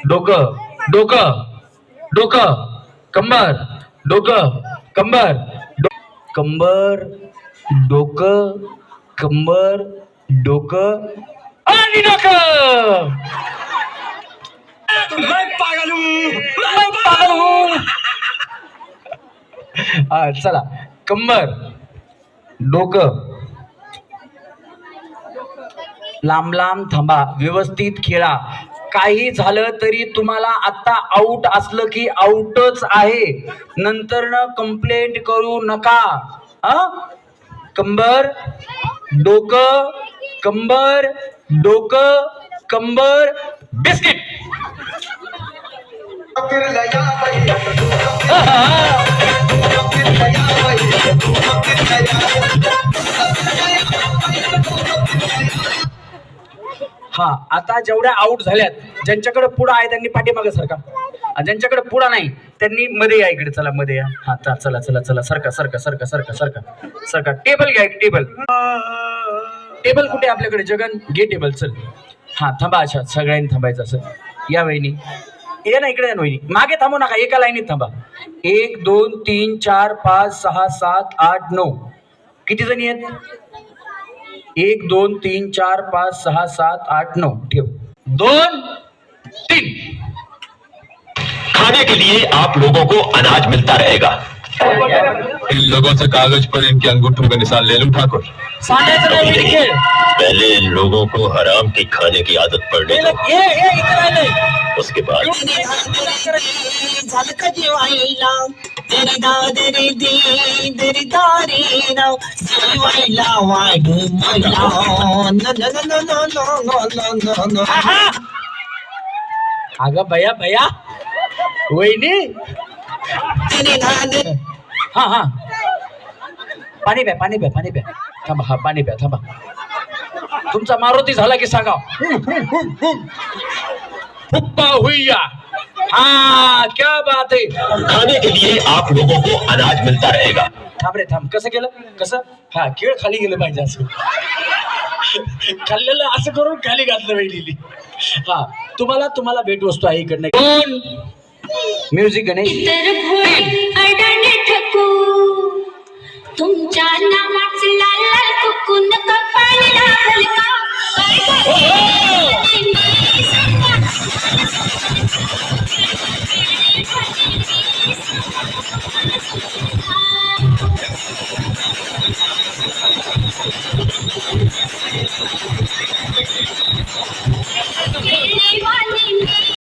डोकं डोकं डोकं कंबर डोकं कंबर कंबर डोकं कंबर डोकं आणि डोकं. मैं पागल हूँ. हा चला कंबर डोकं लांब लांब थांबा व्यवस्थित खेळा. काही झालं तरी तुम्हाला आता आउट असलं की आउटच आहे. नंतर न कंप्लेंट करू नका. कंबर डोकं कंबर डोकं कंबर बिस्किट. हा आता जेवढ्या आउट झाल्यात ज्यांच्याकडे पुढा आहे त्यांनी पाठीमागे सरका. ज्यांच्याकडे पुढा नाही त्यांनी मध्ये या. इकडे चला मध्ये या. हा चला चला चला सरका सरका सरका सरका सरका सरका. टेबल घ्या. टेबल टेबल कुठे आपल्याकडे जगन घे टेबल. चल हा थांबा. अच्छा सगळ्यांनी थांबायचं असं. या वहिनी ये ना इकडे. या वहिनी मागे थांबू नका. एका लाईनीत थांबा. 1 2 3 4 5 6 7 8 9 किती जणी आहेत? 1 2 3 4 5 6 7 8 9 ठेव. 2 3 खाने के लिए आप लोगों को अनाज मिलता रहेगा. इन लोगों से कागज पर इनके अंगूठों का निशान ले लूं ठाकुर. पहले इन लोगों को हराम की खाने की आदत पड़ने दो. उसके बाद अगं भैया भैया वहिनी. हा हा पाणी प्या पाणी प्या पाणी प्या. थांबा. हा पाणी प्या थांबा. तुमचा मारुती झाला की सांगा. हुप्पा हुईया. हा क्या बात है. खाने के लिए आप लोगों को अनाज मिलता रहेगा. थांब रे थांब. कसं केलं कसं. हा केळ खाली गेलं पाहिजे असं. खाल्लेलं असं करून खाली घातलं वहिनीली. हा तुम्हाला तुम्हाला भेट वस्तू आहे इकडनं. कोण म्युझिक नाही. तुमच्या नावाचं लाल लाल कुकून कपाळी लागल का.